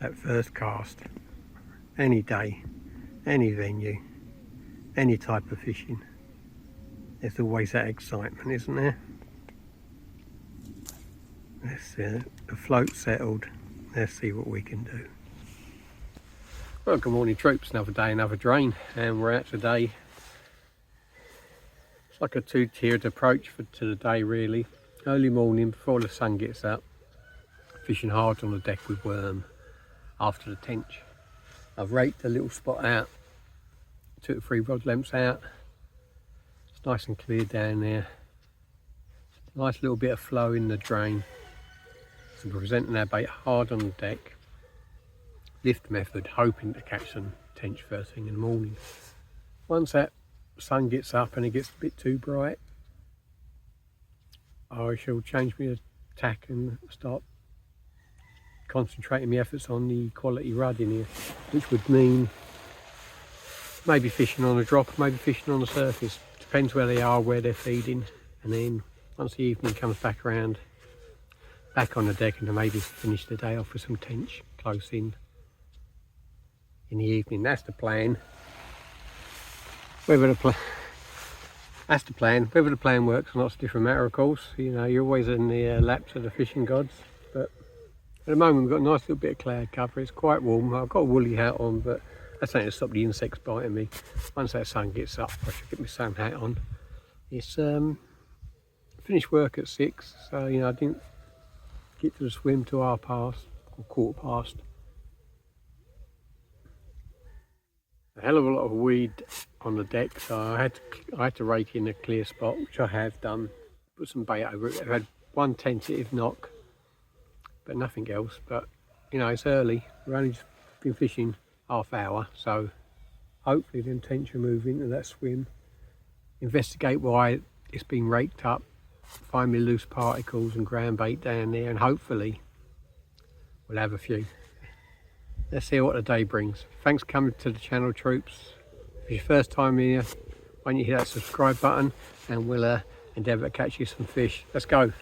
That first cast, any day, any venue, any type of fishing, there's always that excitement, isn't there? Let's see, the float settled, let's see what we can do. Well, good morning troops, another day, another drain, and we're out today. It's like a two-tiered approach to the day really. Early morning before the sun gets up, fishing hard on the deck with worm after the tench. I've raked a little spot out, took the 3 rod lengths out. It's nice and clear down there. Nice little bit of flow in the drain. So we're presenting our bait hard on the deck. Lift method, hoping to catch some tench first thing in the morning. Once that sun gets up and it gets a bit too bright, I shall change my tack and start concentrating my efforts on the quality rud in here, which would mean maybe fishing on a drop, maybe fishing on the surface. Depends where they are, where they're feeding, and then once the evening comes back around, back on the deck and to maybe finish the day off with some tench close in the evening. That's the plan. That's the plan. Whether the plan works or not's a different matter, of course. You know, you're always in the laps of the fishing gods, but at the moment we've got a nice little bit of cloud cover. It's quite warm. I've got a woolly hat on, but that's ain't to stop the insects biting me. Once that sun gets up, I should get my sun hat on. It's finished work at 6, so you know I didn't get to the swim till 1/2 or 1/4 past. A hell of a lot of weed on the deck, so I had to rake in a clear spot, which I have done. Put some bait over it. I've had one tentative knock, but nothing else. But you know, it's early. We've only just been fishing half hour, so hopefully the intention move into that swim, investigate why it's been raked up, find me loose particles and ground bait down there, and hopefully we'll have a few. Let's see what the day brings. Thanks for coming to the channel, troops. If it's your first time here, why don't you hit that subscribe button, and we'll endeavour to catch you some fish. Let's go.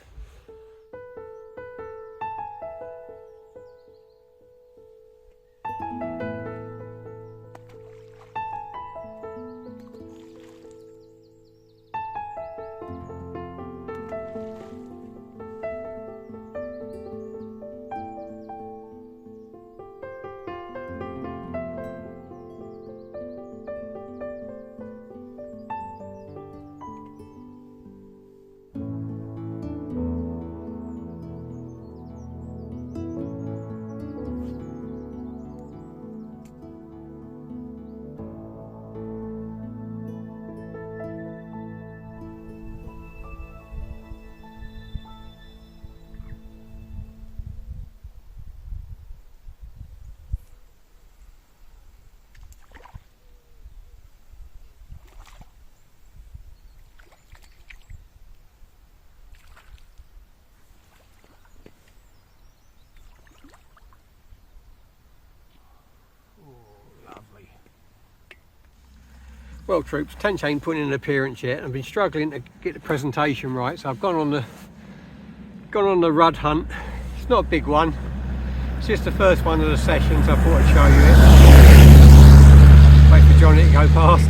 Well troops, tench ain't putting in an appearance yet. I've been struggling to get the presentation right, so I've gone on the rud hunt. It's not a big one, it's just the first one of the sessions. I thought I'd show you it. Wait for Johnny to go past.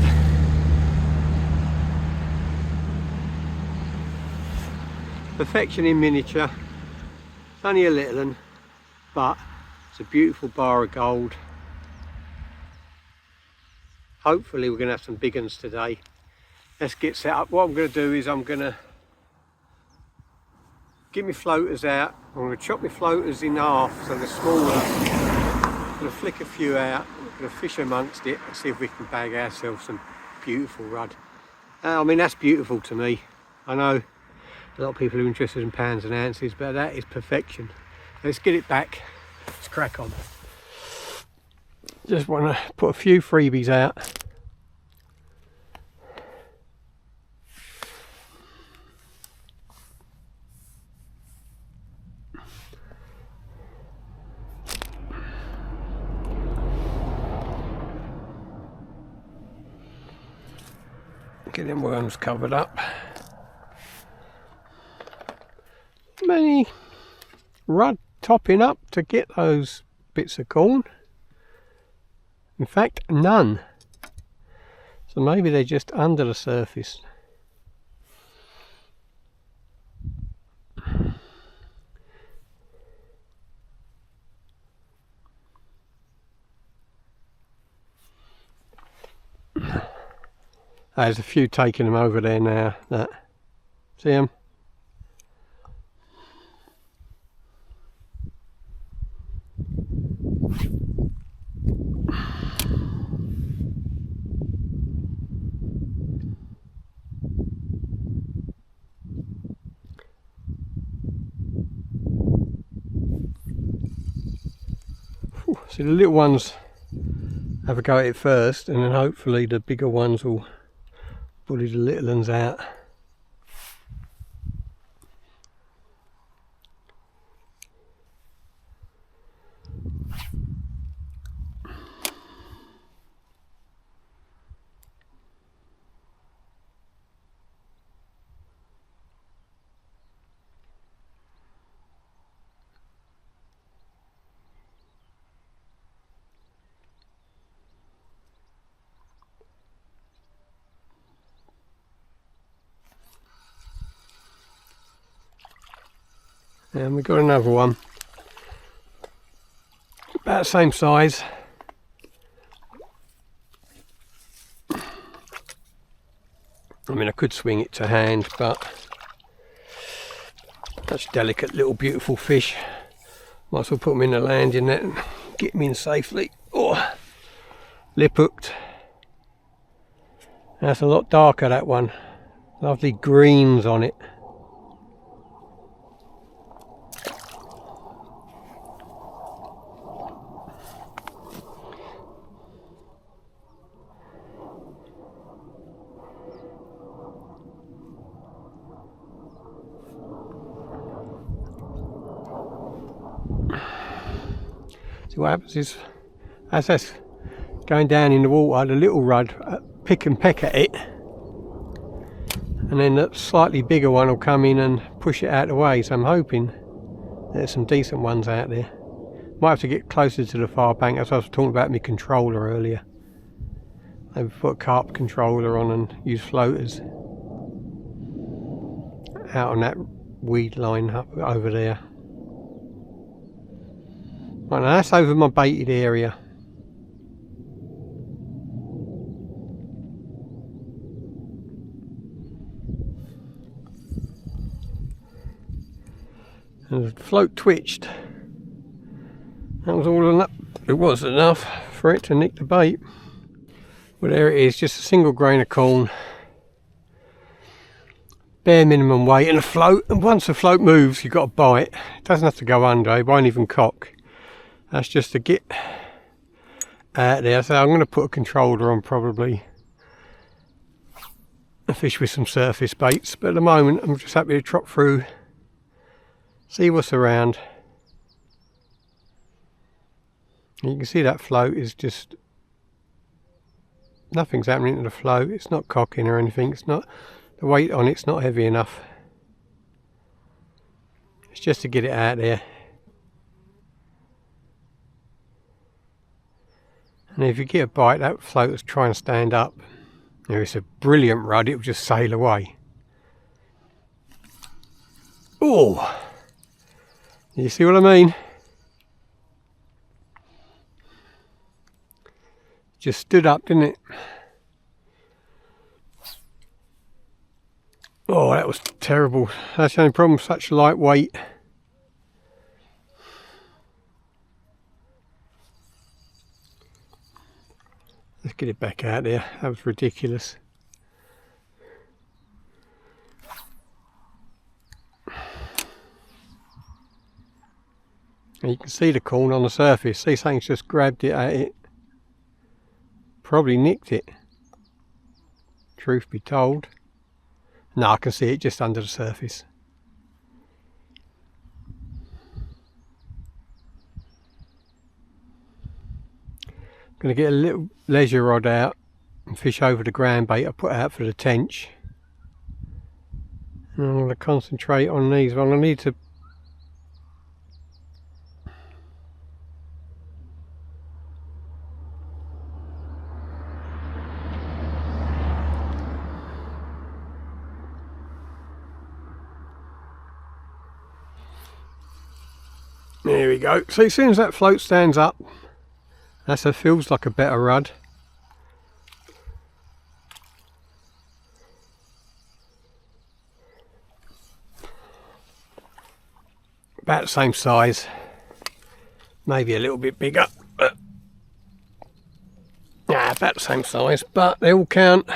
Perfection in miniature. It's only a little one, but it's a beautiful bar of gold. Hopefully we're going to have some big ones today. Let's get set up. What I'm going to do is I'm going to get my floaters out. I'm going to chop my floaters in half so they're smaller. I'm going to flick a few out. I'm going to fish amongst it and see if we can bag ourselves some beautiful rudd. I mean, that's beautiful to me. I know a lot of people are interested in pounds and ounces, but that is perfection. Let's get it back. Let's crack on. Just want to put a few freebies out. Get them worms covered up. Many rud topping up to get those bits of corn. In fact, none. So maybe they're just under the surface. There's a few taking them over there now. See them? See, the little ones have a go at it first, and then hopefully the bigger ones will bully the little ones out. And we've got another one, about the same size. I mean, I could swing it to hand, but such delicate little beautiful fish. Might as well put them in the landing net and get them in safely. Oh, lip hooked. That's a lot darker, that one. Lovely greens on it. So what happens is, as that's going down in the water, the little rudd pick and peck at it, and then the slightly bigger one will come in and push it out of the way. So I'm hoping there's some decent ones out there. Might have to get closer to the far bank, as I was talking about my controller earlier. Maybe put a carp controller on and use floaters out on that weed line up over there. Right, now that's over my baited area. And the float twitched. That was all enough. It was enough for it to nick the bait. Well, there it is, just a single grain of corn. Bare minimum weight and a float. And once the float moves, you've got to bite. It doesn't have to go under, it won't even cock. That's just to get out there. So I'm going to put a controller on probably. A fish with some surface baits. But at the moment, I'm just happy to trot through. See what's around. You can see that float is just, nothing's happening to the float. It's not cocking or anything. It's not, the weight on it's not heavy enough. It's just to get it out there. And if you get a bite, that float's trying to stand up. If it's a brilliant rud, it will just sail away. Oh, you see what I mean? Just stood up, didn't it? Oh, that was terrible. That's the only problem, such lightweight. Let's get it back out there. That was ridiculous. And you can see the corn on the surface. See, something's just grabbed it at it. Probably nicked it. Truth be told. No, I can see it just under the surface. Going to get a little leisure rod out and fish over the ground bait I put out for the tench. And I'm going to concentrate on these. Well, I need to There we go. So as soon as that float stands up, feels like a better rud. About the same size, maybe a little bit bigger, but yeah, about the same size, but they all count.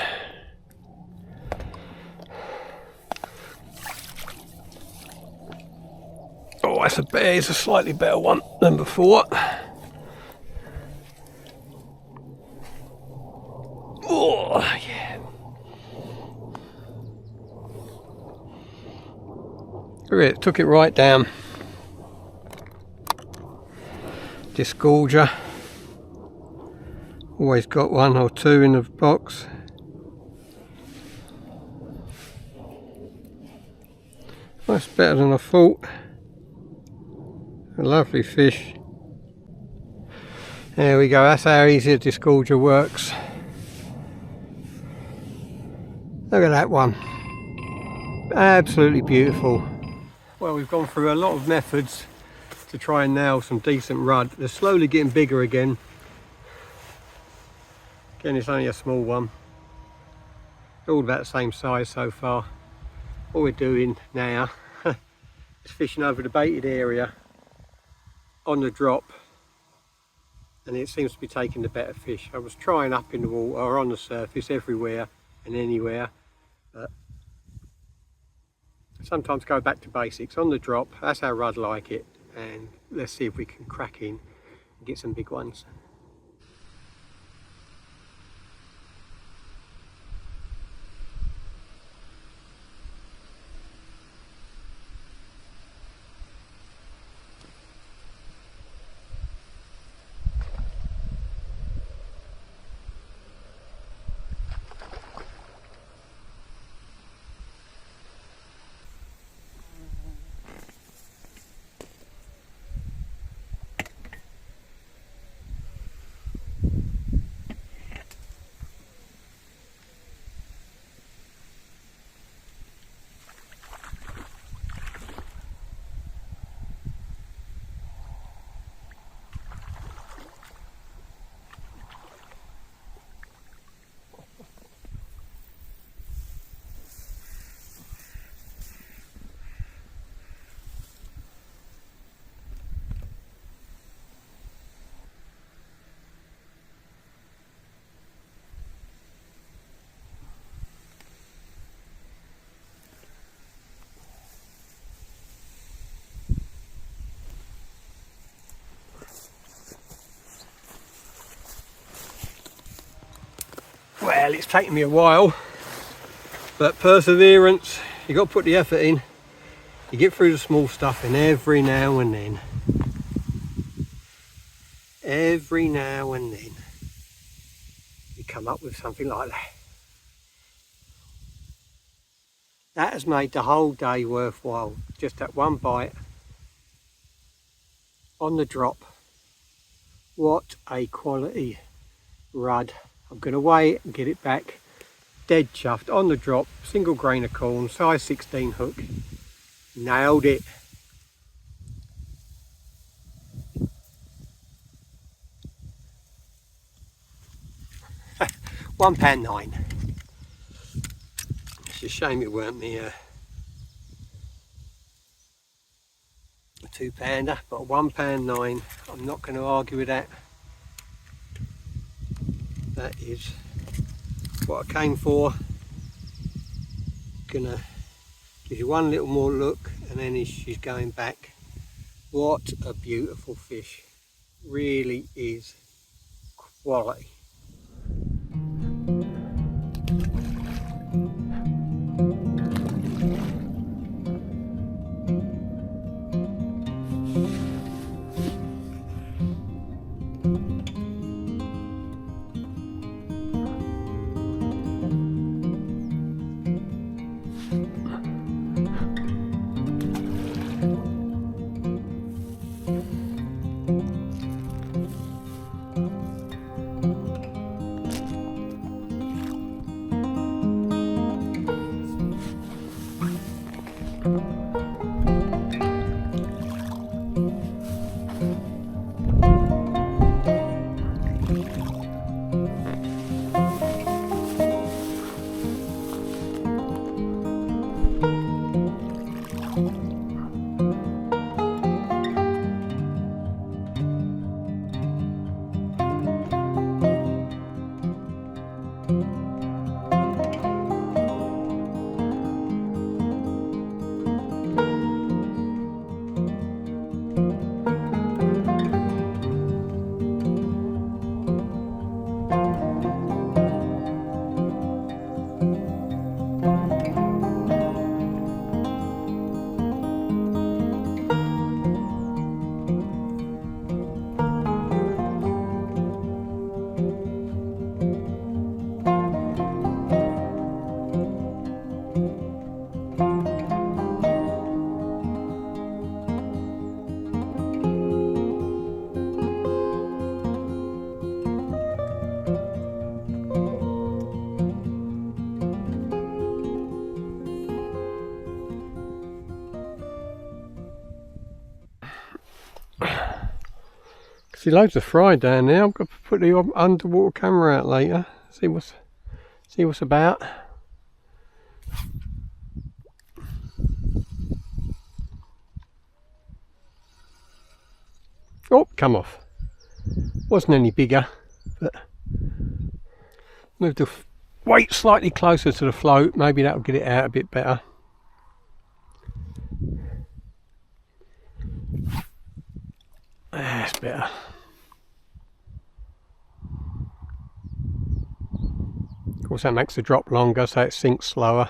Oh, it's a slightly better one than before. Oh, yeah. It took it right down. Disgorger. Always got one or two in the box. That's better than I thought. A lovely fish. There we go, that's how easy a disgorger works. Look at that one. Absolutely beautiful. Well, we've gone through a lot of methods to try and nail some decent rudd. They're slowly getting bigger again. Again, it's only a small one. They're all about the same size so far. All we're doing now is fishing over the baited area on the drop, and it seems to be taking the better fish. I was trying up in the water or on the surface, everywhere and anywhere, but sometimes go back to basics. On the drop, that's how rudd like it, and let's see if we can crack in and get some big ones. Well, it's taken me a while, but perseverance, you've got to put the effort in. You get through the small stuff, and every now and then, you come up with something like that. That has made the whole day worthwhile. Just that one bite on the drop. What a quality rudd. I'm going to weigh it and get it back. Dead chuffed on the drop, single grain of corn, size 16 hook. Nailed it. £1.09. It's a shame it weren't me a £2-pounder, but £1.09. I'm not going to argue with that. That is what I came for. Gonna give you one little more look, and then she's going back. What a beautiful fish. Really is quality. See loads of fry down there. I've got to put the underwater camera out later. See what's about. Oh, come off. Wasn't any bigger, but move the weight slightly closer to the float. Maybe that'll get it out a bit better. That's better. Of course, that makes the drop longer, so it sinks slower.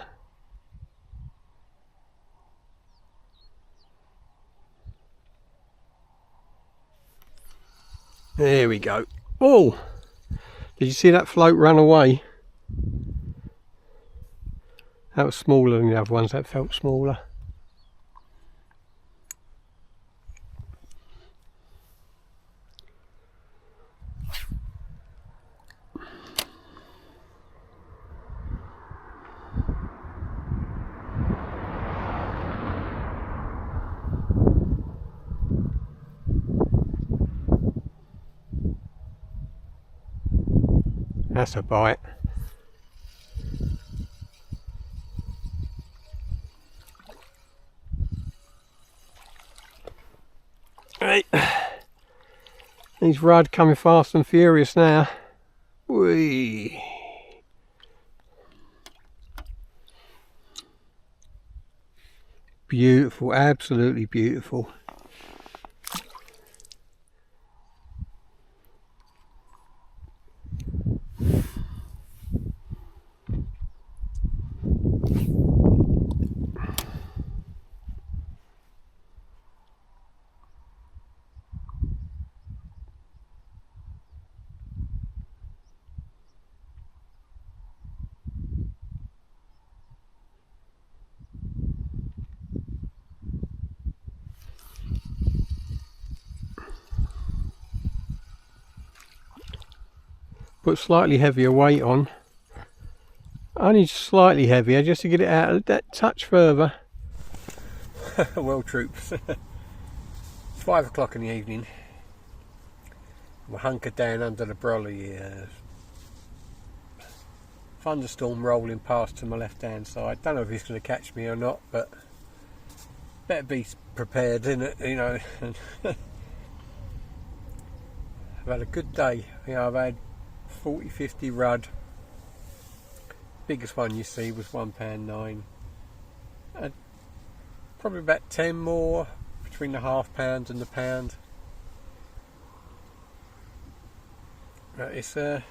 There we go. Oh! Did you see that float run away? That was smaller than the other ones, that felt smaller. That's a bite. Right. These rudd coming fast and furious now. Whee. Beautiful, absolutely beautiful. Put slightly heavier weight on, only slightly heavier, just to get it out that touch further. Well, troops, it's 5 o'clock in the evening. We're hunkered down under the brolly. Thunderstorm rolling past to my left hand side. Don't know if it's going to catch me or not, but better be prepared, innit? You know. I've had a good day. I've had 40-50 rudd. Biggest one you see was £1.9. Probably about 10 more between the £0.5 and the £1. But it's the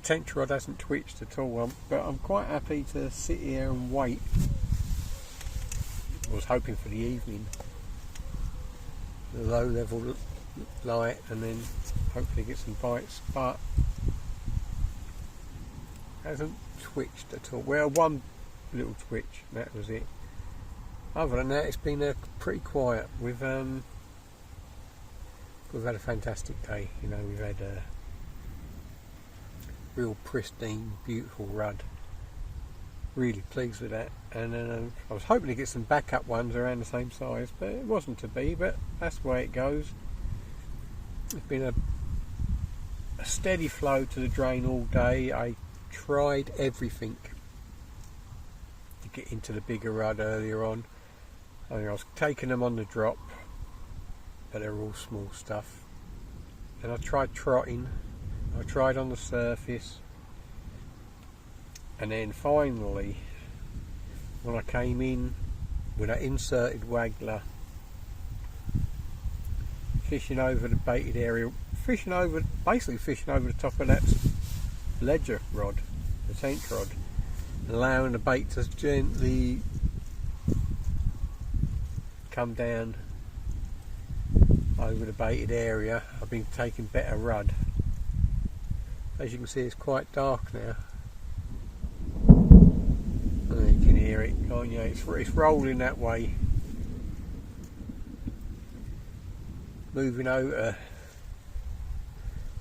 tension rod hasn't twitched at all. But I'm quite happy to sit here and wait. I was hoping for the evening, the low level light, and then hopefully get some bites, but hasn't twitched at all. Well, one little twitch, that was it. Other than that, it's been pretty quiet. We've had a fantastic day. You know, we've had a real pristine, beautiful rudd. Really pleased with that. And I was hoping to get some backup ones around the same size, but it wasn't to be. But that's the way it goes. It's been a steady flow to the drain all day. I tried everything to get into the bigger rudd earlier on. I was taking them on the drop, but they're all small stuff. And I tried trotting, I tried on the surface, and then finally when I came in with that inserted waggler, fishing over the baited area, basically fishing over the top of that ledger rod, the tench rod, and allowing the bait to gently come down over the baited area. I've been taking better rud. As you can see, it's quite dark now. And you can hear it, can't you? It's rolling that way, moving over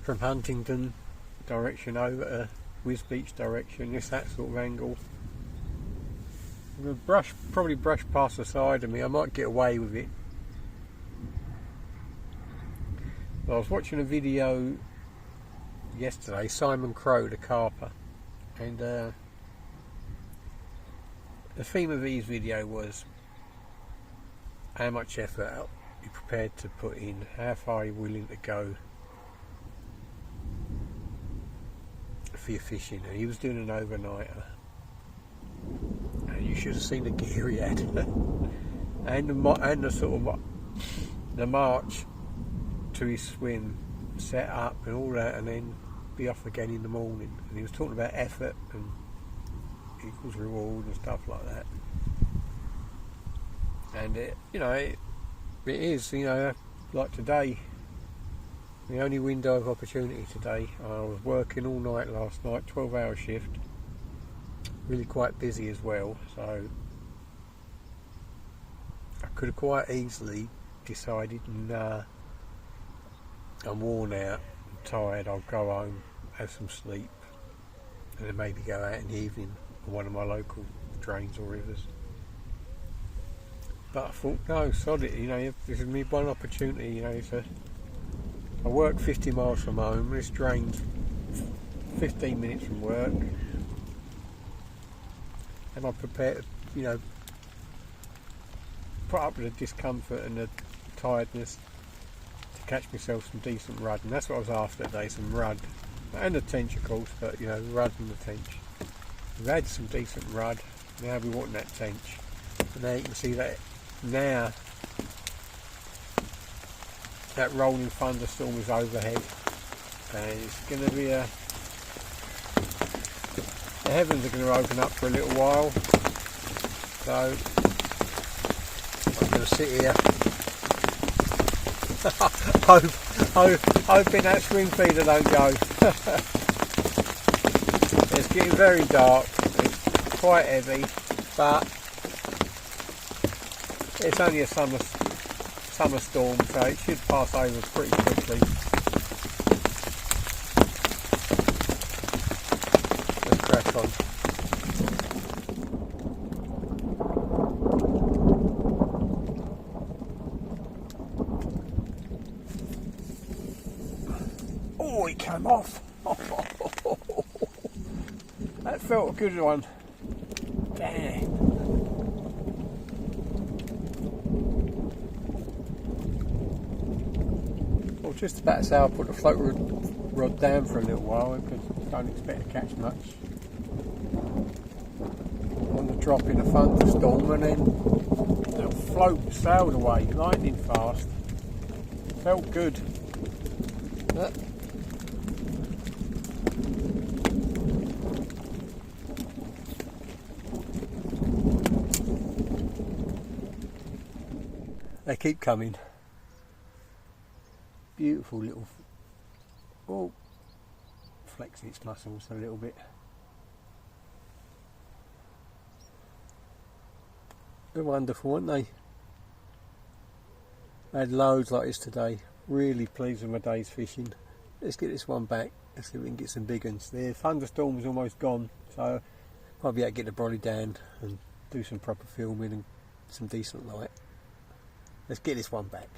from Huntingdon direction over to Wisbeach direction. It's that sort of angle. I'm going to probably brush past the side of me. I might get away with it. I was watching a video yesterday, Simon Crow, the carper, and the theme of his video was how much effort you're prepared to put in, how far you're willing to go for your fishing. And he was doing an overnighter, and you should have seen the gear he had and the sort of the march to his swim, set up and all that, and then be off again in the morning. And he was talking about effort and equals reward and stuff like that. And it is, like today, the only window of opportunity today. I was working all night last night, 12-hour shift, really quite busy as well, so I could have quite easily decided, nah, I'm worn out, I'm tired, I'll go home, have some sleep, and then maybe go out in the evening on one of my local drains or rivers. But I thought, no, sod it, this is me one opportunity, I work 50 miles from home, this drain's 15 minutes from work, and I'm prepared to, put up with the discomfort and the tiredness to catch myself some decent rudd. And that's what I was after today, some rudd, and the tench of course, but rudd and the tench. We've had some decent rudd, now we want that tench. And now you can see that now that rolling thunderstorm is overhead, and it's going to be the heavens are going to open up for a little while, so I'm going to sit here hoping that swing feeder don't go. It's getting very dark, it's quite heavy, but it's only a summer storm, so it should pass over pretty quickly. Let's crack on. Oh, it came off. That felt a good one. Damn. Well, just about to say I'll put the float rod down for a little while, because I don't expect to catch much on the drop in a thunderstorm, and then the float sailed away lightning fast. Felt good. But they keep coming. Beautiful little, oh, flexing its muscles a little bit. They're wonderful, aren't they? I had loads like this today. Really pleased with my day's fishing. Let's get this one back. Let's see if we can get some big ones. The thunderstorm's almost gone, so I'll be able to get the brolly down and do some proper filming and some decent light. Let's get this one back.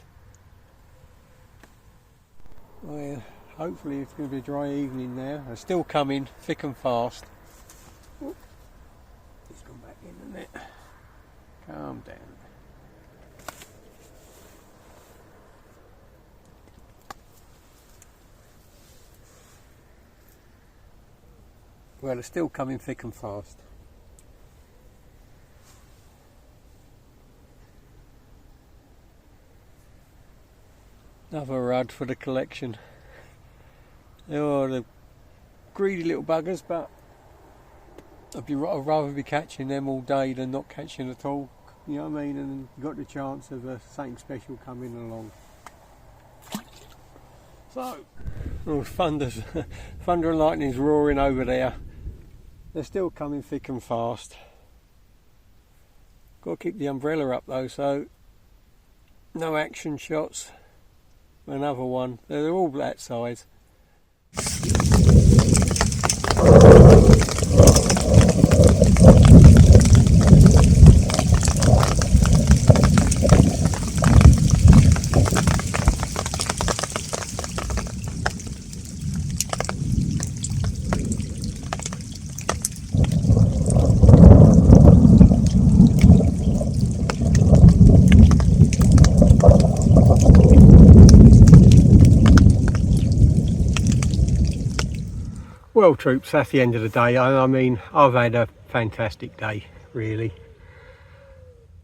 Well, hopefully it's going to be a dry evening now. They're still coming thick and fast. Oh, it's gone back in, isn't it? Calm down. Well, they're still coming thick and fast. Another rudd for the collection. Oh, the greedy little buggers, but I'd rather be catching them all day than not catching at all. You know what I mean? And you got the chance of something special coming along. So, oh, thunder and lightning's roaring over there. They're still coming thick and fast. Got to keep the umbrella up though, so no action shots. Another one. They're all that size. Well troops, that's the end of the day. I mean, I've had a fantastic day, really.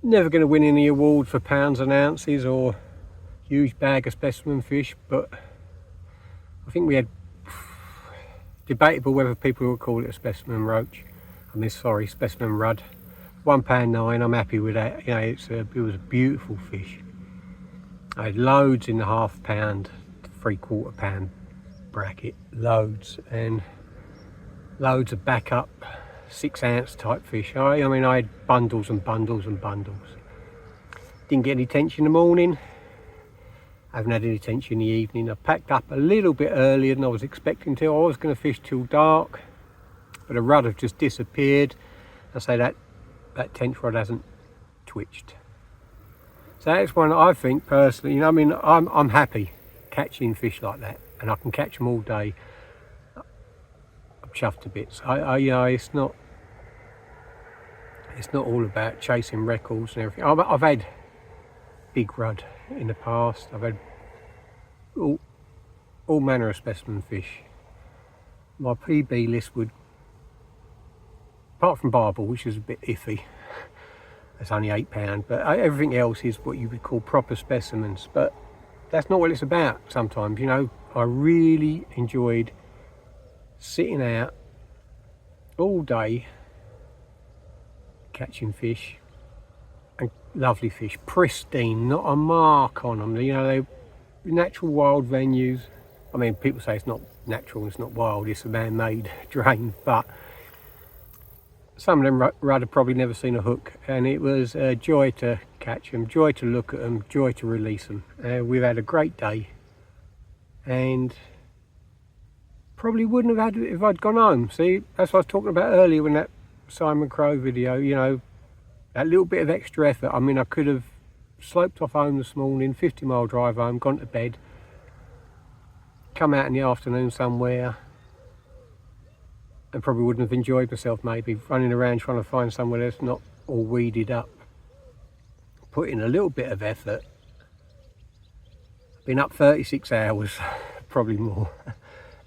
Never going to win any award for pounds and ounces or huge bag of specimen fish, but I think we had debatable whether people would call it a specimen roach. I mean, sorry, specimen rudd. £1.9, I'm happy with that. You know, it was a beautiful fish. I had loads in the £1/2 pound, £3/4 pound bracket, loads, and loads of backup 6 ounce type fish. I mean, I had bundles and bundles and bundles. Didn't get any tension in the morning. I haven't had any tension in the evening. I packed up a little bit earlier than I was expecting to. I was going to fish till dark, but the rud have just disappeared. I say that tench rod hasn't twitched. So that's one I think personally, you know, I mean, I'm happy catching fish like that, and I can catch them all day. I'm chuffed to bits. You know, it's not all about chasing records and everything. I've had big rudd in the past. I've had all manner of specimen fish. My PB list would, apart from barbel, which is a bit iffy, it's only £8, but everything else is what you would call proper specimens. But that's not what it's about sometimes, you know. I really enjoyed sitting out all day catching fish, and lovely fish, pristine, not a mark on them. You know, they're natural wild venues. I mean, people say it's not natural, it's not wild, it's a man-made drain, but some of them rudd have probably never seen a hook, and it was a joy to catch them, joy to look at them, joy to release them. We've had a great day, and probably wouldn't have had it if I'd gone home. See, that's what I was talking about earlier in that Simon Crow video, you know, that little bit of extra effort. I mean, I could have sloped off home this morning, 50-mile drive home, gone to bed, come out in the afternoon somewhere, and probably wouldn't have enjoyed myself, maybe running around trying to find somewhere that's not all weeded up. Put in a little bit of effort. Been up 36 hours, probably more.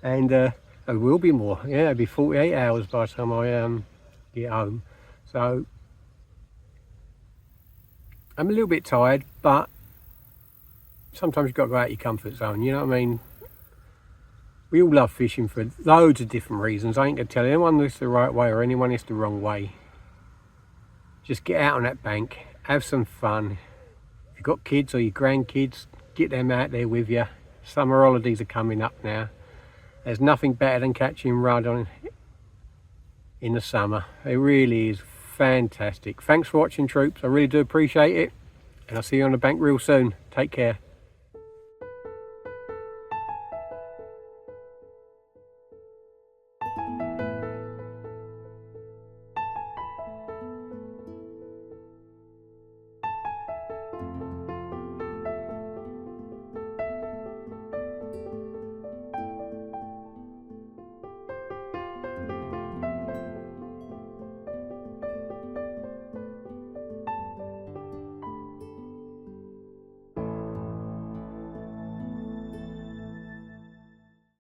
And it will be more. Yeah, it'll be 48 hours by the time I get home. So I'm a little bit tired, but sometimes you've got to go out your comfort zone, you know what I mean? We all love fishing for loads of different reasons. I ain't gonna tell anyone this the right way or anyone it's the wrong way. Just get out on that bank, have some fun. If you've got kids or your grandkids, get them out there with you. Summer holidays are coming up now. There's nothing better than catching rudd in the summer. It really is fantastic. Thanks for watching, troops. I really do appreciate it. And I'll see you on the bank real soon. Take care.